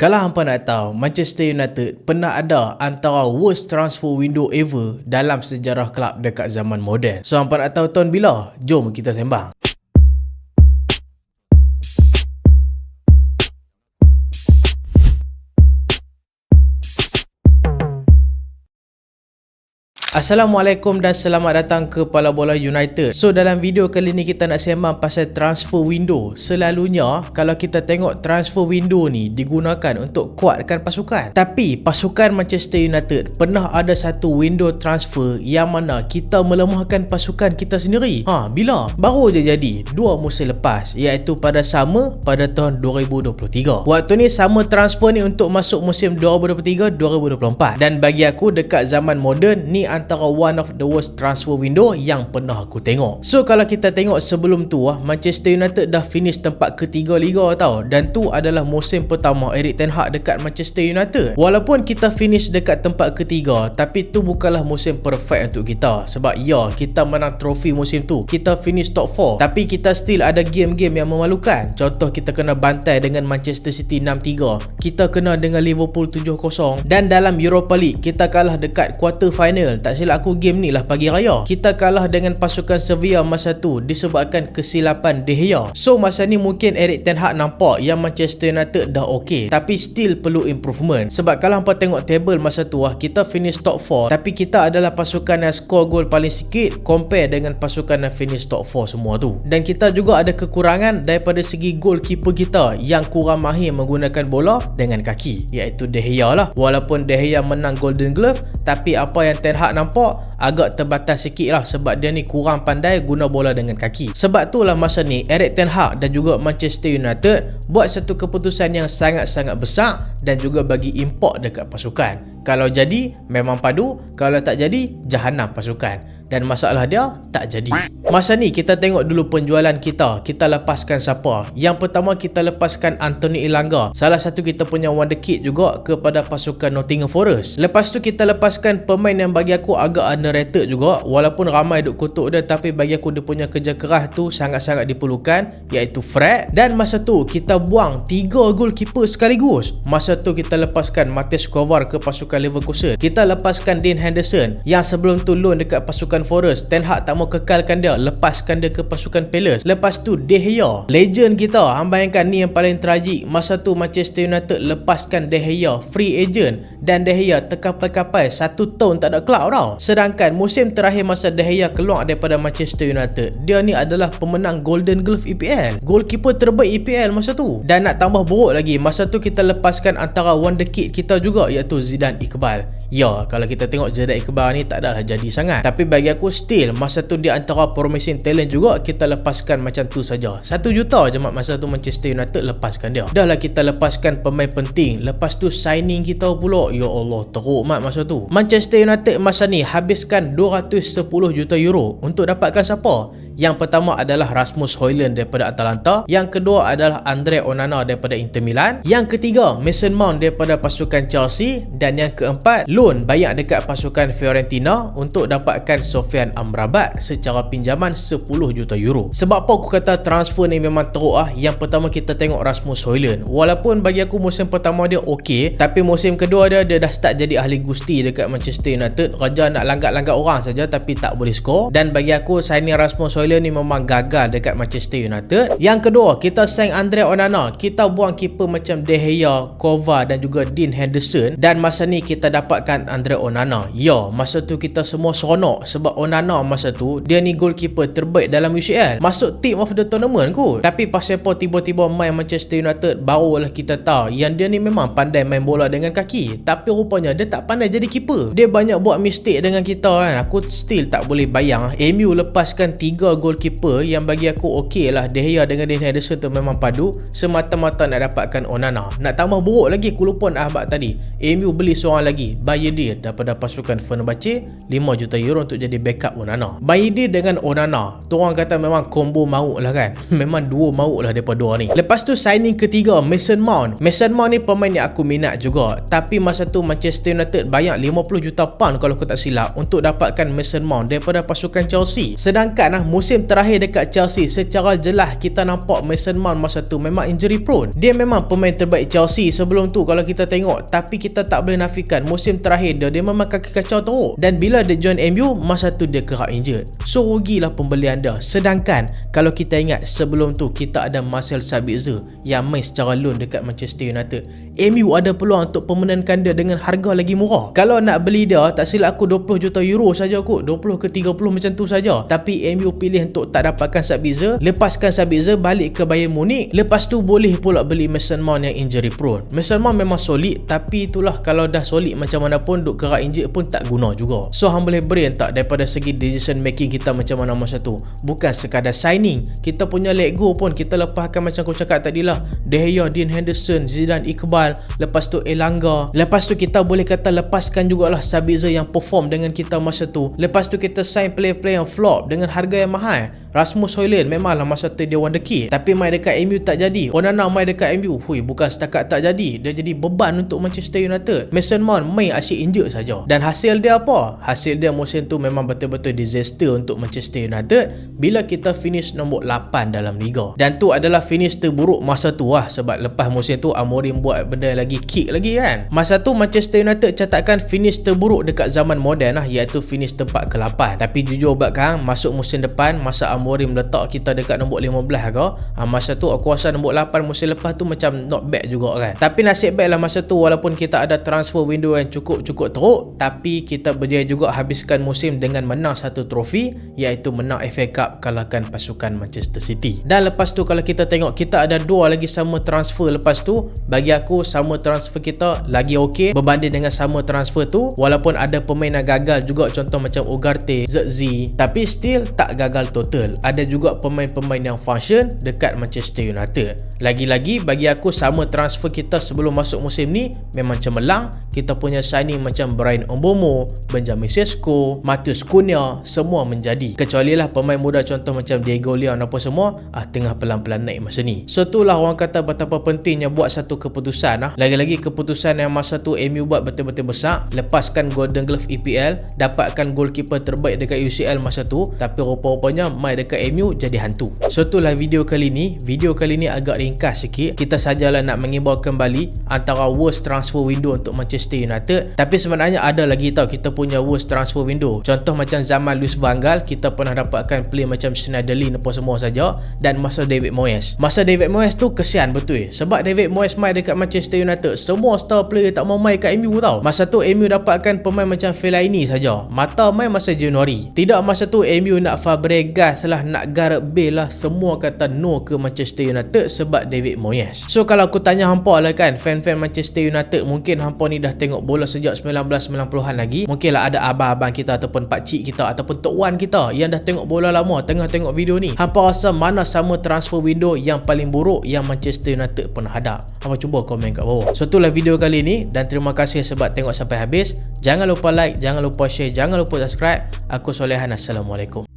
Kalau hampa nak tahu, Manchester United pernah ada antara worst transfer window ever dalam sejarah kelab dekat zaman moden. So hampa nak tahu tahun bila? Jom kita sembang. Assalamualaikum dan selamat datang ke Pala Bola United. So dalam video kali ni kita nak sembang pasal transfer window. Selalunya kalau kita tengok transfer window ni digunakan untuk kuatkan pasukan. Tapi pasukan Manchester United pernah ada satu window transfer yang mana kita melemahkan pasukan kita sendiri. Bila? Baru je jadi 2 musim lepas, iaitu pada tahun 2023. Waktu ni sama transfer ni untuk masuk musim 2023-2024. Dan bagi aku dekat zaman moden ni antara one of the worst transfer window yang pernah aku tengok. So kalau kita tengok sebelum tu Manchester United dah finish tempat ketiga liga tau. Dan tu adalah musim pertama Erik ten Hag dekat Manchester United. Walaupun kita finish dekat tempat ketiga, tapi tu bukanlah musim perfect untuk kita. Sebab ya, kita menang trofi musim tu, kita finish top 4, tapi kita still ada game-game yang memalukan. Contoh kita kena bantai dengan Manchester City 6-3, kita kena dengan Liverpool 7-0, dan dalam Europa League kita kalah dekat quarter final. Tak silap aku game ni lah pagi raya. Kita kalah dengan pasukan Sevilla masa tu disebabkan kesilapan De Gea. So masa ni mungkin Erik ten Hag nampak yang Manchester United dah okey, tapi still perlu improvement. Sebab kalau hampa tengok table masa tu kita finish top 4, tapi kita adalah pasukan yang score gol paling sikit compare dengan pasukan yang finish top 4 semua tu. Dan kita juga ada kekurangan daripada segi goalkeeper kita yang kurang mahir menggunakan bola dengan kaki, iaitu De Gea lah. Walaupun De Gea menang Golden Glove, tapi apa yang ten Hag nampak agak terbatas sikit lah, sebab dia ni kurang pandai guna bola dengan kaki. Sebab tu lah masa ni Erik ten Hag dan juga Manchester United buat satu keputusan yang sangat-sangat besar dan juga bagi import dekat pasukan. Kalau jadi memang padu, kalau tak jadi jahanam pasukan. Dan masalah dia tak jadi. Masa ni kita tengok dulu penjualan kita. Kita lepaskan siapa? Yang pertama kita lepaskan Anthony Elanga, salah satu kita punya wonderkid juga, kepada pasukan Nottingham Forest. Lepas tu kita lepaskan pemain yang bagi aku agak underrated juga, walaupun ramai duk kutuk dia, tapi bagi aku dia punya kerja keras tu sangat-sangat diperlukan, iaitu Fred. Dan masa tu kita buang 3 goalkeeper sekaligus. Masa tu kita lepaskan Matej Kovar ke pasukan Leverkusen. Kita lepaskan Dean Henderson yang sebelum tu loan dekat pasukan Forest. Ten Hag tak mau kekalkan dia, lepaskan dia ke pasukan Palace. Lepas tu De Gea, legend kita. Bayangkan ni yang paling tragik. Masa tu Manchester United lepaskan De Gea free agent, dan De Gea terkapai-kapai 1 tahun tak ada kelab tau. Sedangkan musim terakhir masa De Gea keluar daripada Manchester United, dia ni adalah pemenang Golden Glove EPL, goalkeeper terbaik EPL masa tu. Dan nak tambah buruk lagi, masa tu kita lepaskan antara wonderkid kita juga, iaitu Zidane Iqbal. Ya, kalau kita tengok Zidane Iqbal ni tak adalah jadi sangat, tapi bagi aku still masa tu dia antara promising talent juga. Kita lepaskan macam tu saja. 1 juta je masa tu Manchester United lepaskan dia. Dah lah kita lepaskan pemain penting. Lepas tu signing kita pula, ya Allah, teruk masa tu. Manchester United masa ni habiskan 210 juta euro untuk dapatkan siapa? Yang pertama adalah Rasmus Højlund daripada Atalanta, yang kedua adalah Andre Onana daripada Inter Milan, yang ketiga Mason Mount daripada pasukan Chelsea, dan yang keempat loan bayar dekat pasukan Fiorentina untuk dapatkan Sofyan Amrabat secara pinjaman 10 juta euro. Sebab apa aku kata transfer ni memang teruk Yang pertama kita tengok Rasmus Højlund. Walaupun bagi aku musim pertama dia okey, tapi musim kedua dia dah start jadi ahli gusti dekat Manchester United. Kerja nak langgat-langgat orang saja tapi tak boleh score. Dan bagi aku signing Rasmus Højlund ni memang gagal dekat Manchester United. Yang kedua kita sign Andre Onana. Kita buang keeper macam De Gea, Kovar dan juga Dean Henderson, dan masa ni kita dapatkan Andre Onana. Ya, masa tu kita semua seronok sebab Onana masa tu dia ni goalkeeper terbaik dalam UCL, masuk team of the tournament kot. Tapi pasal apa tiba-tiba main Manchester United, barulah kita tahu yang dia ni memang pandai main bola dengan kaki, tapi rupanya dia tak pandai jadi keeper. Dia banyak buat mistake dengan kita kan. Aku still tak boleh bayang MU lepaskan 3 goalkeeper yang bagi aku okey lah. De Gea dengan Dean Henderson tu memang padu, semata-mata nak dapatkan Onana. Nak tambah buruk lagi, aku lupa nak habak tadi, MU beli seorang lagi, Bayedire daripada pasukan Fenerbahce, 5 juta euro untuk jadi backup Onana. Bayedire dengan Onana tu orang kata memang combo mauk lah kan. Memang duo mauk lah daripada dua ni. Lepas tu signing ketiga Mason Mount. Mason Mount ni pemain yang aku minat juga, tapi masa tu Manchester United bayar 50 juta pound kalau aku tak silap untuk dapatkan Mason Mount daripada pasukan Chelsea. Sedangkan musim terakhir dekat Chelsea, secara jelas kita nampak Mason Mount masa tu memang injury prone. Dia memang pemain terbaik Chelsea sebelum tu kalau kita tengok, tapi kita tak boleh nafikan musim terakhir dia memang kaki kacau teruk. Dan bila dia join MU, masa tu dia kerap injured. So rugilah pembelian dia. Sedangkan kalau kita ingat sebelum tu kita ada Marcel Sabitzer yang main secara loan dekat Manchester United. MU ada peluang untuk permanentkan dia dengan harga lagi murah. Kalau nak beli dia, tak silap aku 20 juta euro saja kot, 20 ke 30 macam tu saja. Tapi MU pilih untuk tak dapatkan Sabitzer, lepaskan Sabitzer balik ke Bayern Munich. Lepas tu boleh pula beli Mason Mount yang injury prone. Mason Mount memang solid, tapi itulah kalau dah solid macam mana pun duk kerak injured pun tak guna juga. So hang boleh brain tak daripada segi decision making kita macam mana masa tu. Bukan sekadar signing, kita punya let go pun kita lepaskan macam aku cakap tadi lah, De Gea, Dean Henderson, Zidane Iqbal, lepas tu Elanga. Lepas tu kita boleh kata lepaskan jugalah Sabitzer yang perform dengan kita masa tu. Lepas tu kita sign player-player yang flop dengan harga yang mahal. Rasmus Højlund memanglah masa tu dia wonderkid, tapi main dekat MU tak jadi. Onana main dekat MU, bukan setakat tak jadi, dia jadi beban untuk Manchester United. Mason Mount main asyik injured saja. Dan hasil dia apa? Hasil dia musim tu memang betul-betul disaster untuk Manchester United bila kita finish nombor 8 dalam liga. Dan tu adalah finish terburuk masa tu lah, sebab lepas musim tu Amorim buat benda lagi, kick lagi kan. Masa tu Manchester United catatkan finish terburuk dekat zaman moden lah, iaitu finish tempat ke-8. Tapi jujur bakang, masuk musim depan masa Amorim letak kita dekat nombor 15 ke, masa tu aku rasa nombor 8 musim lepas tu macam not bad juga kan. Tapi nasib baik lah masa tu, walaupun kita ada transfer window yang cukup teruk, tapi kita berjaya juga habiskan musim dengan menang satu trofi, iaitu menang FA Cup kalahkan pasukan Manchester City. Dan lepas tu kalau kita tengok, kita ada dua lagi summer transfer lepas tu. Bagi aku summer transfer kita lagi okey berbanding dengan summer transfer tu, walaupun ada pemain yang gagal juga, contoh macam Ugarte, Zirkzee, tapi still tak gagal total. Ada juga pemain-pemain yang function dekat Manchester United. Lagi-lagi bagi aku summer transfer kita sebelum masuk musim ni memang cemerlang. Kita punya signing macam Bryan Mbeumo, Benjamin Sesko, Matheus Cunha, semua menjadi. Kecuali lah pemain muda contoh macam Diego Leon apa semua tengah pelan-pelan naik masa ni. So itulah orang kata betapa pentingnya buat satu keputusan Lagi-lagi keputusan yang masa tu MU buat betul-betul besar. Lepaskan Golden Glove EPL, dapatkan goalkeeper terbaik dekat UCL masa tu, tapi rupa-rupanya main dekat MU jadi hantu. So itulah video kali ni. Video kali ni agak ringkas sikit. Kita sajalah nak mengimbau kembali antara worst transfer window untuk Manchester United. Tapi sebenarnya ada lagi tau kita punya worst transfer window. Contoh macam zaman Luis Van Gaal, kita pernah dapatkan player macam Schneiderlin apa semua saja. Dan masa David Moyes. Masa David Moyes tu kesian betul sebab David Moyes main dekat Manchester United, semua star player tak mau main kat MU tau. Masa tu MU dapatkan pemain macam Fellaini saja. Mata main masa Januari. Tidak, masa tu MU nak Fabregas lah, nak Gareth Bale lah, semua kata no ke Manchester United sebab David Moyes. So kalau aku tanya hampa lah kan, fan-fan Manchester United, mungkin hampa ni dah tengok bola sejak 1990-an lagi. Mungkin lah ada abang-abang kita ataupun pakcik kita ataupun tok wan kita yang dah tengok bola lama tengah tengok video ni. Hampa rasa mana summer transfer window yang paling buruk yang Manchester United pernah hadap? Hampa cuba komen kat bawah. So itulah video kali ni, dan terima kasih sebab tengok sampai habis. Jangan lupa like, jangan lupa share, jangan lupa subscribe. Aku Solehan, Assalamualaikum.